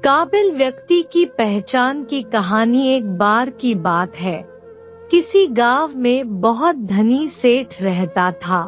काबिल व्यक्ति की पहचान की कहानी। एक बार की बात है, किसी गांव में बहुत धनी सेठ रहता था।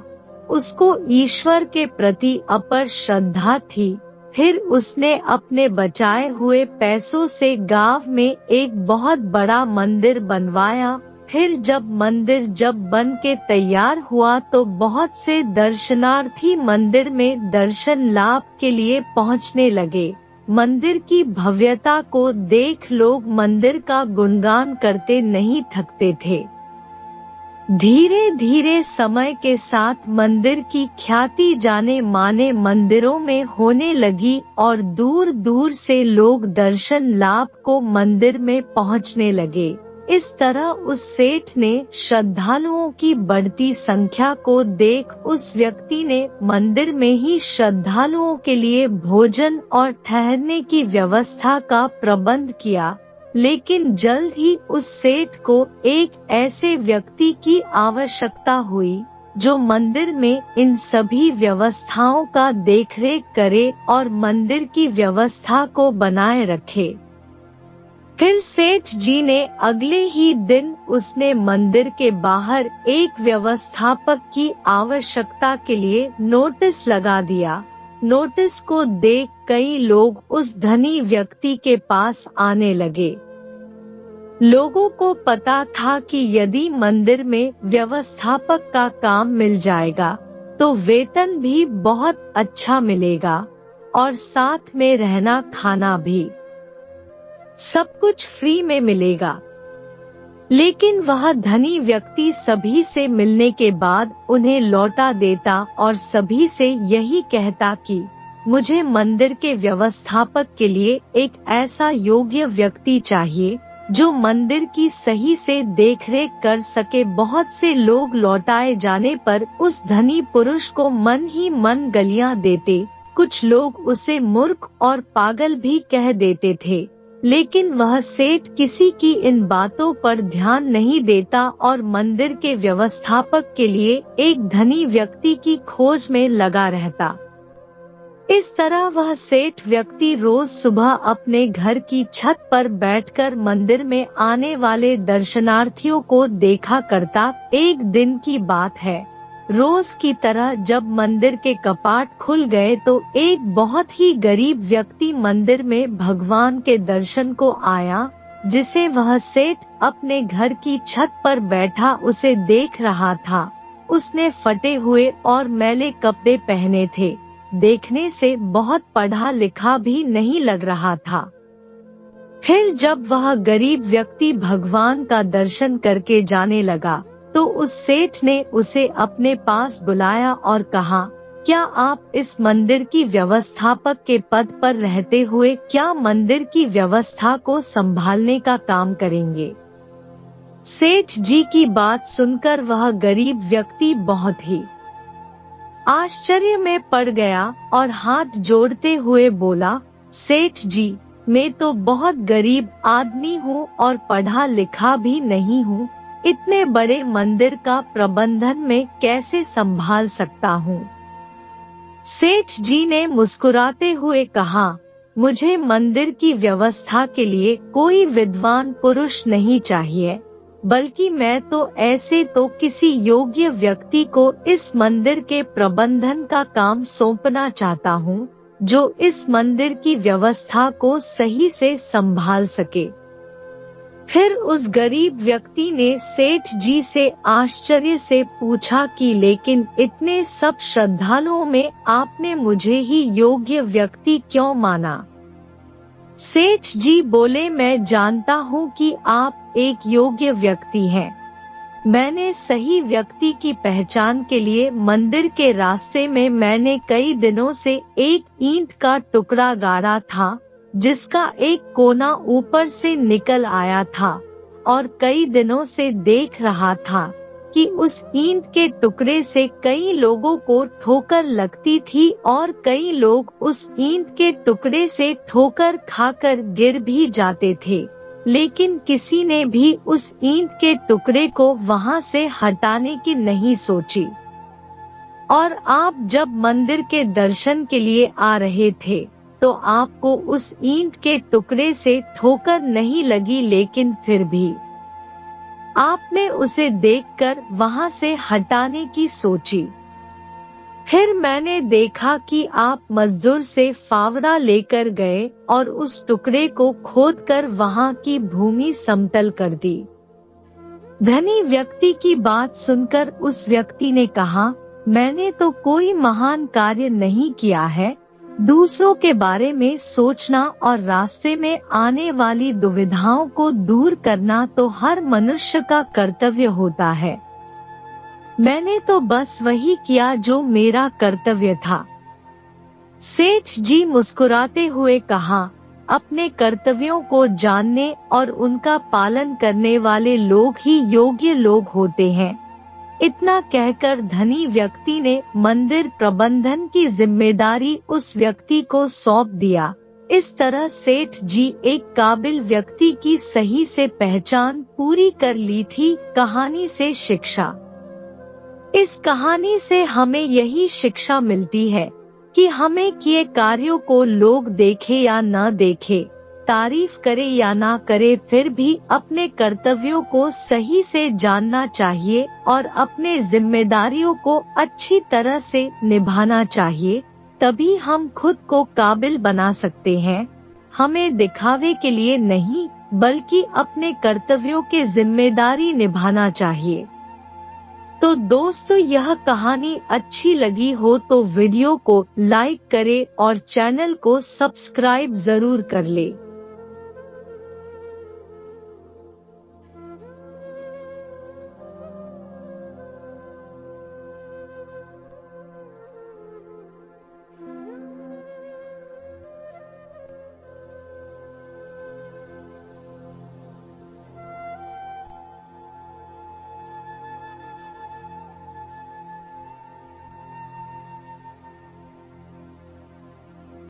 उसको ईश्वर के प्रति अपार श्रद्धा थी। फिर उसने अपने बचाए हुए पैसों से गांव में एक बहुत बड़ा मंदिर बनवाया। फिर जब मंदिर बन के तैयार हुआ तो बहुत से दर्शनार्थी मंदिर में दर्शन लाभ के लिए पहुंचने लगे। मंदिर की भव्यता को देख लोग मंदिर का गुणगान करते नहीं थकते थे। धीरे धीरे समय के साथ मंदिर की ख्याति जाने माने मंदिरों में होने लगी और दूर दूर से लोग दर्शन लाभ को मंदिर में पहुंचने लगे। इस तरह उस सेठ ने श्रद्धालुओं की बढ़ती संख्या को देख उस व्यक्ति ने मंदिर में ही श्रद्धालुओं के लिए भोजन और ठहरने की व्यवस्था का प्रबंध किया। लेकिन जल्द ही उस सेठ को एक ऐसे व्यक्ति की आवश्यकता हुई जो मंदिर में इन सभी व्यवस्थाओं का देखरेख करे और मंदिर की व्यवस्था को बनाए रखे। फिर सेठ जी ने अगले ही दिन उसने मंदिर के बाहर एक व्यवस्थापक की आवश्यकता के लिए नोटिस लगा दिया। नोटिस को देख कई लोग उस धनी व्यक्ति के पास आने लगे। लोगों को पता था कि यदि मंदिर में व्यवस्थापक का काम मिल जाएगा तो वेतन भी बहुत अच्छा मिलेगा और साथ में रहना खाना भी सब कुछ फ्री में मिलेगा। लेकिन वह धनी व्यक्ति सभी से मिलने के बाद उन्हें लौटा देता और सभी से यही कहता कि मुझे मंदिर के व्यवस्थापक के लिए एक ऐसा योग्य व्यक्ति चाहिए जो मंदिर की सही से देखरेख कर सके। बहुत से लोग लौटाए जाने पर उस धनी पुरुष को मन ही मन गालियां देते। कुछ लोग उसे मूर्ख और पागल भी कह देते थे, लेकिन वह सेठ किसी की इन बातों पर ध्यान नहीं देता और मंदिर के व्यवस्थापक के लिए एक धनी व्यक्ति की खोज में लगा रहता। इस तरह वह सेठ व्यक्ति रोज सुबह अपने घर की छत पर बैठकर मंदिर में आने वाले दर्शनार्थियों को देखा करता। एक दिन की बात है, रोज की तरह जब मंदिर के कपाट खुल गए तो एक बहुत ही गरीब व्यक्ति मंदिर में भगवान के दर्शन को आया, जिसे वह सेठ अपने घर की छत पर बैठा उसे देख रहा था। उसने फटे हुए और मैले कपड़े पहने थे, देखने से बहुत पढ़ा लिखा भी नहीं लग रहा था। फिर जब वह गरीब व्यक्ति भगवान का दर्शन करके जाने लगा तो उस सेठ ने उसे अपने पास बुलाया और कहा, क्या आप इस मंदिर की व्यवस्थापक के पद पर रहते हुए क्या मंदिर की व्यवस्था को संभालने का काम करेंगे? सेठ जी की बात सुनकर वह गरीब व्यक्ति बहुत ही आश्चर्य में पड़ गया और हाथ जोड़ते हुए बोला, सेठ जी, मैं तो बहुत गरीब आदमी हूँ और पढ़ा लिखा भी नहीं हूँ। इतने बड़े मंदिर का प्रबंधन में कैसे संभाल सकता हूँ? सेठ जी ने मुस्कुराते हुए कहा, मुझे मंदिर की व्यवस्था के लिए कोई विद्वान पुरुष नहीं चाहिए, बल्कि मैं तो ऐसे तो किसी योग्य व्यक्ति को इस मंदिर के प्रबंधन का काम सौंपना चाहता हूँ, जो इस मंदिर की व्यवस्था को सही से संभाल सके। फिर उस गरीब व्यक्ति ने सेठ जी से आश्चर्य से पूछा कि लेकिन इतने सब श्रद्धालुओं में आपने मुझे ही योग्य व्यक्ति क्यों माना? सेठ जी बोले, मैं जानता हूँ कि आप एक योग्य व्यक्ति हैं। मैंने सही व्यक्ति की पहचान के लिए मंदिर के रास्ते में मैंने कई दिनों से एक ईंट का टुकड़ा गाड़ा था, जिसका एक कोना ऊपर से निकल आया था, और कई दिनों से देख रहा था कि उस ईंट के टुकड़े से कई लोगों को ठोकर लगती थी और कई लोग उस ईंट के टुकड़े से ठोकर खाकर गिर भी जाते थे, लेकिन किसी ने भी उस ईंट के टुकड़े को वहां से हटाने की नहीं सोची। और आप जब मंदिर के दर्शन के लिए आ रहे थे तो आपको उस ईंट के टुकड़े से ठोकर नहीं लगी, लेकिन फिर भी आपने उसे देखकर वहां से हटाने की सोची। फिर मैंने देखा कि आप मजदूर से फावड़ा लेकर गए और उस टुकड़े को खोदकर वहां की भूमि समतल कर दी। धनी व्यक्ति की बात सुनकर उस व्यक्ति ने कहा, मैंने तो कोई महान कार्य नहीं किया है। दूसरों के बारे में सोचना और रास्ते में आने वाली दुविधाओं को दूर करना तो हर मनुष्य का कर्तव्य होता है। मैंने तो बस वही किया जो मेरा कर्तव्य था। सेठ जी मुस्कुराते हुए कहा, अपने कर्तव्यों को जानने और उनका पालन करने वाले लोग ही योग्य लोग होते हैं। इतना कहकर धनी व्यक्ति ने मंदिर प्रबंधन की जिम्मेदारी उस व्यक्ति को सौंप दिया। इस तरह सेठ जी एक काबिल व्यक्ति की सही से पहचान पूरी कर ली थी। कहानी से शिक्षा। इस कहानी से हमें यही शिक्षा मिलती है कि हमें किए कार्यों को लोग देखे या न देखे, तारीफ करे या ना करे, फिर भी अपने कर्तव्यों को सही से जानना चाहिए और अपने जिम्मेदारियों को अच्छी तरह से निभाना चाहिए। तभी हम खुद को काबिल बना सकते हैं। हमें दिखावे के लिए नहीं, बल्कि अपने कर्तव्यों के जिम्मेदारी निभाना चाहिए। तो दोस्तों, यह कहानी अच्छी लगी हो तो वीडियो को लाइक करें और चैनल को सब्सक्राइब जरूर कर ले।